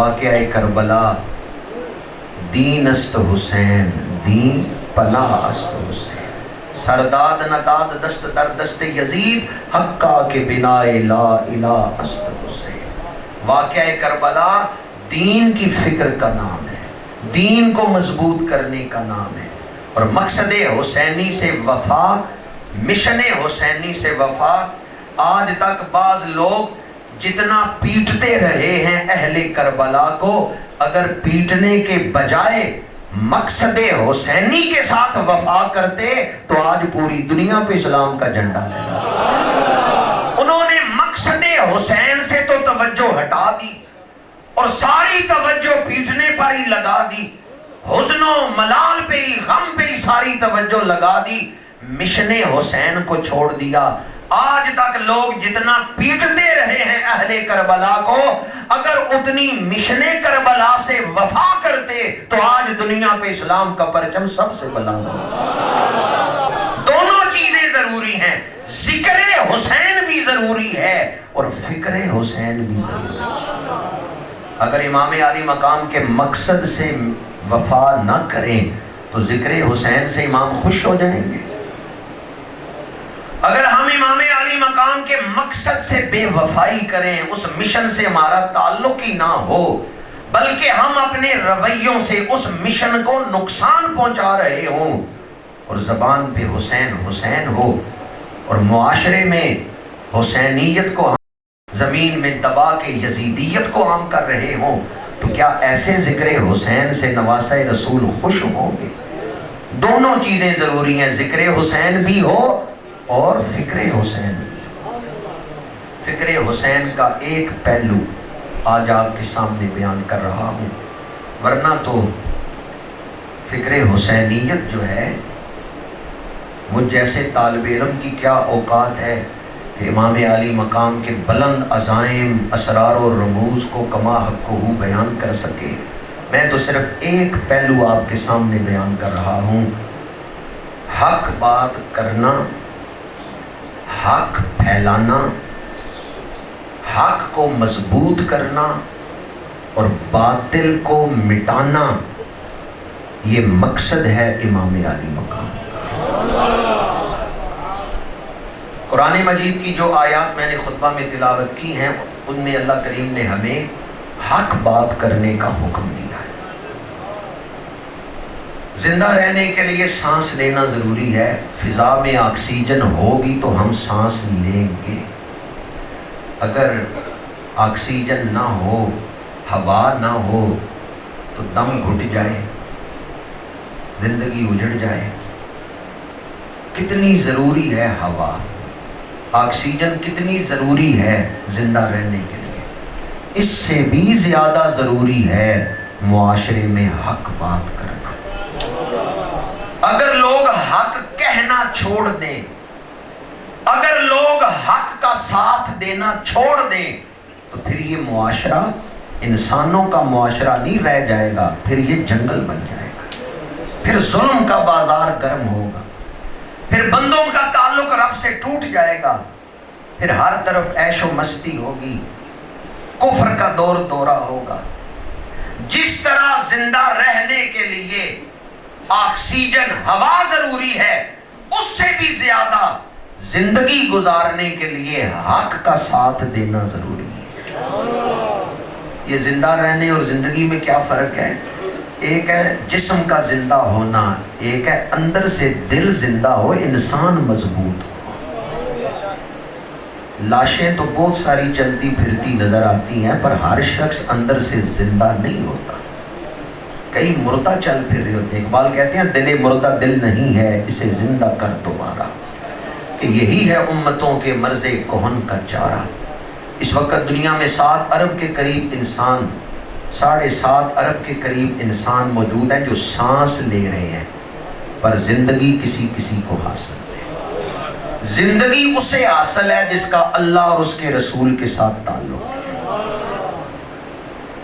واقعہ کربلا، دین است حسین، دین پناہ است حسین، سرداد نداد دست در دست یزید، حقا کے بنا لا الہ است حسین۔ واقعہ کربلا دین کی فکر کا نام ہے، دین کو مضبوط کرنے کا نام ہے، اور مقصد حسینی سے وفا، مشن حسینی سے وفا۔ آج تک بعض لوگ جتنا پیٹتے رہے ہیں اہل کربلا کو، اگر پیٹنے کے بجائے مقصد حسینی کے ساتھ وفا کرتے تو آج پوری دنیا پہ اسلام کا جھنڈا لہرا۔ انہوں نے مقصد حسین سے تو توجہ ہٹا دی اور ساری توجہ پیٹنے پر ہی لگا دی، حزن و ملال پہ ہی، غم پہ ہی ساری توجہ لگا دی، مشن حسین کو چھوڑ دیا۔ آج تک لوگ جتنا پیٹتے رہے ہیں اہل کربلا کو، اگر اتنی مشن کربلا سے وفا کرتے تو آج دنیا پہ اسلام کا پرچم سب سے بلند ہوتا۔ دونوں چیزیں ضروری ہیں، ذکر حسین بھی ضروری ہے اور فکر حسین بھی ضروری ہے۔ اگر امام علی مقام کے مقصد سے وفا نہ کریں تو ذکر حسین سے امام خوش ہو جائیں گے۔ اگر ہم امام علی مقام کے مقصد سے بے وفائی کریں، اس مشن سے ہمارا تعلق ہی نہ ہو، بلکہ ہم اپنے رویوں سے اس مشن کو نقصان پہنچا رہے ہوں، اور زبان پہ حسین حسین ہو اور معاشرے میں حسینیت کو زمین میں دبا کے یزیدیت کو عام کر رہے ہوں، تو کیا ایسے ذکر حسین سے نواسہ رسول خوش ہوں گے؟ دونوں چیزیں ضروری ہیں، ذکر حسین بھی ہو اور فکر حسین بھی۔ فکر حسین کا ایک پہلو آج آپ کے سامنے بیان کر رہا ہوں، ورنہ تو فکر حسینیت جو ہے، مجھ جیسے طالب علم کی کیا اوقات ہے کہ امام علی مقام کے بلند عزائم، اسرار و رموز کو کما حقہ بیان کر سکے۔ میں تو صرف ایک پہلو آپ کے سامنے بیان کر رہا ہوں، حق بات کرنا، حق پھیلانا، حق کو مضبوط کرنا اور باطل کو مٹانا، یہ مقصد ہے امام علی مقام۔ قرآن مجید کی جو آیات میں نے خطبہ میں تلاوت کی ہیں، ان میں اللہ کریم نے ہمیں حق بات کرنے کا حکم دیا ہے۔ زندہ رہنے کے لیے سانس لینا ضروری ہے، فضا میں آکسیجن ہوگی تو ہم سانس لیں گے۔ اگر آکسیجن نہ ہو، ہوا نہ ہو تو دم گھٹ جائے، زندگی اجڑ جائے۔ کتنی ضروری ہے ہوا، آکسیجن کتنی ضروری ہے زندہ رہنے کے لیے، اس سے بھی زیادہ ضروری ہے معاشرے میں حق بات کرنا۔ اگر لوگ حق کہنا چھوڑ دیں، اگر لوگ حق کا ساتھ دینا چھوڑ دیں، تو پھر یہ معاشرہ انسانوں کا معاشرہ نہیں رہ جائے گا، پھر یہ جنگل بن جائے گا، پھر ظلم کا بازار گرم ہوگا، پھر بندوں کا تعلق رب سے ٹوٹ جائے گا، پھر ہر طرف عیش و مستی ہوگی، کفر کا دور دورہ ہوگا۔ جس طرح زندہ رہنے کے لیے آکسیجن، ہوا ضروری ہے، اس سے بھی زیادہ زندگی گزارنے کے لیے حق کا ساتھ دینا ضروری ہے۔ یہ زندہ رہنے اور زندگی میں کیا فرق ہے؟ ایک ہے جسم کا زندہ ہونا، ایک ہے اندر سے دل زندہ ہو، انسان مضبوط ہو۔ لاشیں تو بہت ساری چلتی پھرتی نظر آتی ہیں، پر ہر شخص اندر سے زندہ نہیں ہوتا، کئی مردہ چل پھر رہے ہوتے ہیں۔ اقبال کہتے ہیں دل مردہ دل نہیں ہے، اسے زندہ کر دوبارہ، کہ یہی ہے امتوں کے مرض کہن کا چارہ۔ اس وقت دنیا میں 7 ارب کے قریب انسان، 7.5 ارب کے قریب انسان موجود ہیں جو سانس لے رہے ہیں، پر زندگی کسی کسی کو حاصل ہے۔ زندگی اسے حاصل ہے جس کا اللہ اور اس کے رسول کے ساتھ تعلق ہے۔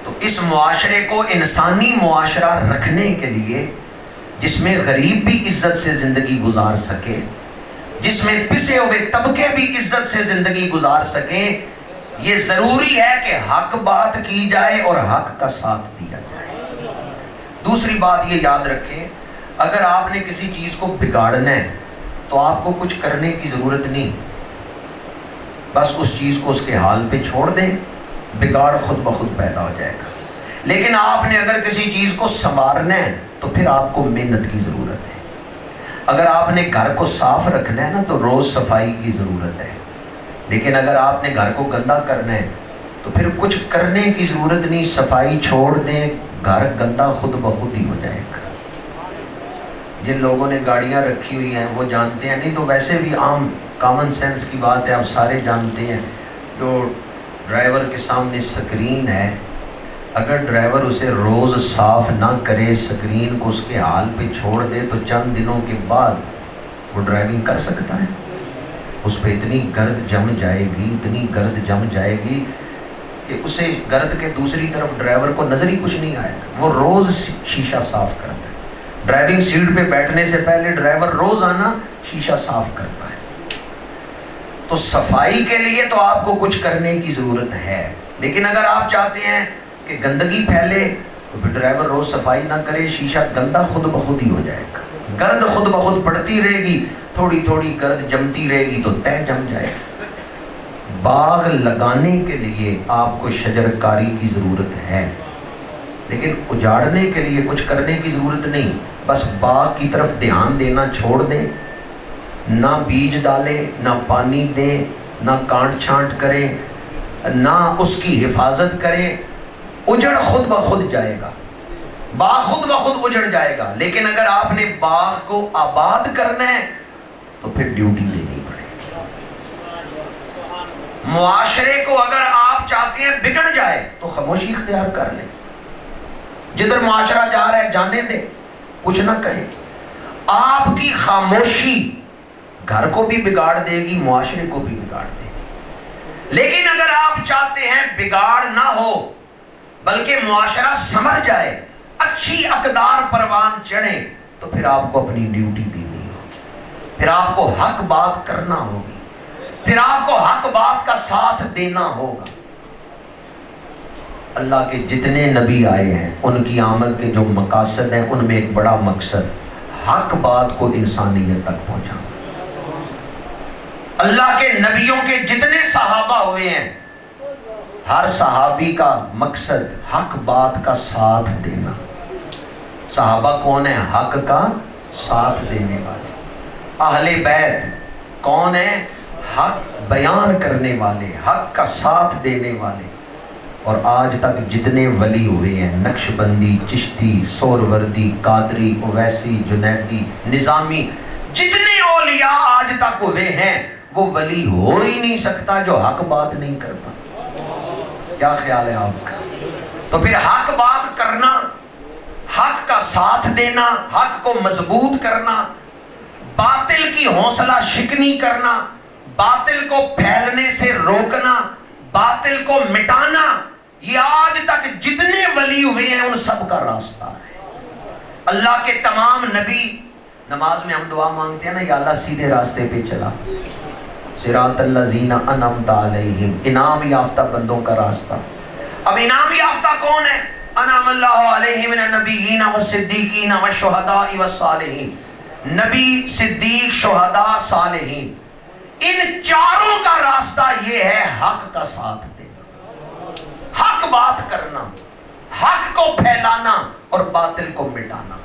تو اس معاشرے کو انسانی معاشرہ رکھنے کے لیے، جس میں غریب بھی عزت سے زندگی گزار سکے، جس میں پسے ہوئے طبقے بھی عزت سے زندگی گزار سکیں، یہ ضروری ہے کہ حق بات کی جائے اور حق کا ساتھ دیا جائے۔ دوسری بات یہ یاد رکھیں، اگر آپ نے کسی چیز کو بگاڑنا ہے تو آپ کو کچھ کرنے کی ضرورت نہیں، بس اس چیز کو اس کے حال پہ چھوڑ دیں، بگاڑ خود بخود پیدا ہو جائے گا۔ لیکن آپ نے اگر کسی چیز کو سنوارنا ہے تو پھر آپ کو محنت کی ضرورت ہے۔ اگر آپ نے گھر کو صاف رکھنا ہے نا تو روز صفائی کی ضرورت ہے، لیکن اگر آپ نے گھر کو گندا کرنا ہے تو پھر کچھ کرنے کی ضرورت نہیں، صفائی چھوڑ دیں، گھر گندا خود بخود ہی ہو جائے گا۔ جن لوگوں نے گاڑیاں رکھی ہوئی ہیں وہ جانتے ہیں، نہیں تو ویسے بھی عام کامن سینس کی بات ہے، آپ سارے جانتے ہیں، جو ڈرائیور کے سامنے سکرین ہے، اگر ڈرائیور اسے روز صاف نہ کرے، سکرین کو اس کے حال پہ چھوڑ دے، تو چند دنوں کے بعد وہ ڈرائیونگ کر سکتا ہے؟ اس پہ اتنی گرد جم جائے گی، اتنی گرد جم جائے گی کہ اسے گرد کے دوسری طرف ڈرائیور کو نظر ہی کچھ نہیں آئے گا۔ وہ روز شیشہ صاف کرتا ہے، ڈرائیونگ سیٹ پہ بیٹھنے سے پہلے ڈرائیور روزانہ شیشہ صاف کرتا ہے۔ تو صفائی کے لیے تو آپ کو کچھ کرنے کی ضرورت ہے، لیکن اگر آپ چاہتے ہیں کہ گندگی پھیلے تو پھر ڈرائیور روز صفائی نہ کرے، شیشہ گندا خود بخود ہی ہو جائے گا، گرد خود بخود پڑتی رہے گی، تھوڑی تھوڑی گرد جمتی رہے گی تو تہ جم جائے گی۔ باغ لگانے کے لیے آپ کو شجر کاری کی ضرورت ہے، لیکن اجاڑنے کے لیے کچھ کرنے کی ضرورت نہیں، بس باغ کی طرف دھیان دینا چھوڑ دیں، نہ بیج ڈالے، نہ پانی دے، نہ کانٹ چھانٹ کرے، نہ اس کی حفاظت کرے، اجڑ خود بخود جائے گا، باغ خود بخود اجڑ جائے گا۔ لیکن اگر آپ نے باغ کو آباد کرنا ہے تو پھر ڈیوٹی دینی پڑے گی۔ معاشرے کو اگر آپ چاہتے ہیں بگڑ جائے تو خاموشی اختیار کر لیں، جدھر معاشرہ جا رہا ہے جانے دیں، کچھ نہ کہیں۔ آپ کی خاموشی گھر کو بھی بگاڑ دے گی، معاشرے کو بھی بگاڑ دے گی۔ لیکن اگر آپ چاہتے ہیں بگاڑ نہ ہو بلکہ معاشرہ سمر جائے، اچھی اقدار پروان چڑھے، تو پھر آپ کو اپنی ڈیوٹی دینی ہوگی، پھر آپ کو حق بات کرنا ہوگی، پھر آپ کو حق بات کا ساتھ دینا ہوگا۔ اللہ کے جتنے نبی آئے ہیں ان کی آمد کے جو مقاصد ہیں ان میں ایک بڑا مقصد حق بات کو انسانیت تک پہنچانا۔ اللہ کے نبیوں کے جتنے صحابہ ہوئے ہیں، ہر صحابی کا مقصد حق بات کا ساتھ دینا۔ صحابہ کون ہیں؟ حق کا ساتھ دینے والے۔ اہل بیت کون ہیں؟ حق بیان کرنے والے، حق کا ساتھ دینے والے۔ اور آج تک جتنے ولی ہوئے ہیں، نقش بندی، چشتی، سہروردی، قادری، اویسی، جنیدی، نظامی، جتنے اولیاء آج تک ہوئے ہیں، وہ ولی ہو ہی نہیں سکتا جو حق بات نہیں کرتا۔ کیا خیال ہے آپ کا؟ تو پھر حق بات کرنا، حق کا ساتھ دینا، حق کو مضبوط کرنا، باطل کی حوصلہ شکنی کرنا، باطل کو پھیلنے سے روکنا، باطل کو مٹانا، یہ آج تک جتنے ولی ہوئے ہیں ان سب کا راستہ ہے۔ اللہ کے تمام نبی، نماز میں ہم دعا مانگتے ہیں نا، یا اللہ سیدھے راستے پہ چلا، صراط الذین انعمت علیہم، انعام یافتہ بندوں کا راستہ۔ اب انعام یافتہ کون ہے؟ انعم اللہ علیہم من النبیین والصدیقین والشہداء والصالحین، نبی، صدیق، شہداء، صالحین۔ ان چاروں کا راستہ یہ ہے حق کا ساتھ دینا، حق بات کرنا، حق کو پھیلانا اور باطل کو مٹانا۔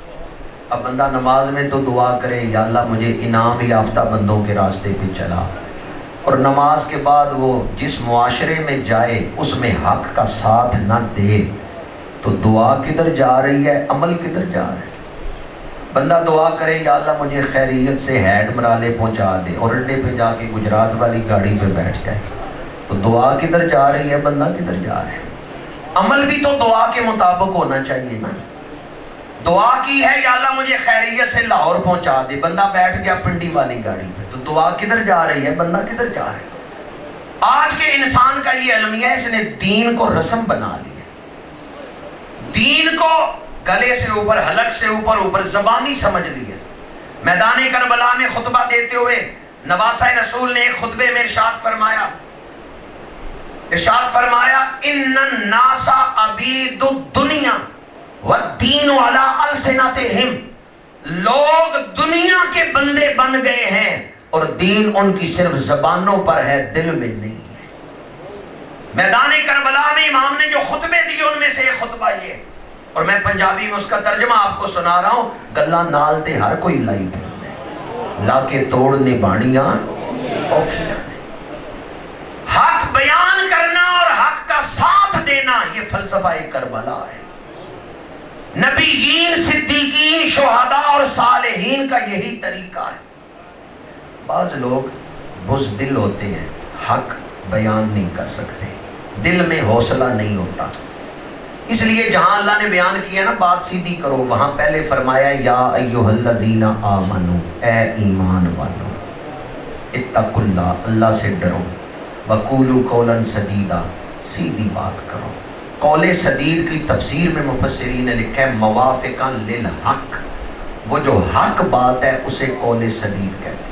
اب بندہ نماز میں تو دعا کرے، یا اللہ مجھے انعام یافتہ بندوں کے راستے پہ چلا، اور نماز کے بعد وہ جس معاشرے میں جائے اس میں حق کا ساتھ نہ دے، تو دعا کدھر جا رہی ہے، عمل کدھر جا رہا ہے؟ بندہ دعا کرے، یا اللہ مجھے خیریت سے ہیڈ مرالے پہنچا دے، اور اڈے پہ جا کے گجرات والی گاڑی پہ بیٹھ جائے، تو دعا کدھر جا رہی ہے، بندہ کدھر جا رہا ہے؟ عمل بھی تو دعا کے مطابق ہونا چاہیے نا۔ دعا کی ہے، یا اللہ مجھے خیریت سے لاہور پہنچا دے، بندہ بیٹھ گیا پنڈی والی گاڑی پہ، تو دعا کدھر جا رہی ہے، بندہ کدھر جا رہا ہے؟ آج کے انسان کا یہ المیہ، اس نے دین کو رسم بنا لیا، دین کو گلے سے اوپر، حلق سے اوپر، اوپر زبانی سمجھ لیا۔ میدان کربلا میں خطبہ دیتے ہوئے نواسہ رسول نے ایک خطبے میں ارشاد فرمایا، ارشاد فرمایا ان الناس عبید الدنیا والدین علی السنتہم، لوگ دنیا کے بندے بن گئے ہیں اور دین ان کی صرف زبانوں پر ہے، دل میں نہیں ہے۔ میدان کربلا میں امام نے جو خطبے دیے ان میں سے ایک خطبہ یہ، اور میں پنجابی میں اس کا ترجمہ آپ کو سنا رہا ہوں، گلا نال تے ہر کوئی لائی پھردا ہے، لا کے توڑنے باڑیاں اوکھیاں نے۔ حق بیان کرنا اور حق کا ساتھ دینا یہ فلسفہ کربلا ہے۔ نبیین، صدیقین، شہداء اور صالحین کا یہی طریقہ ہے۔ بعض لوگ بزدل ہوتے ہیں، حق بیان نہیں کر سکتے، دل میں حوصلہ نہیں ہوتا، اس لیے جہاں اللہ نے بیان کیا نا بات سیدھی کرو، وہاں پہلے فرمایا یا ایھا الذین آمنو، اے ایمان والو، اتقوا اللہ، اللہ سے ڈرو، وقولوا قولا سدیدا، سیدھی بات کرو۔ قول سدید کی تفسیر میں مفسرین نے لکھا ہے موافقا للحق، وہ جو حق بات ہے اسے قول سدید کہتے ہیں۔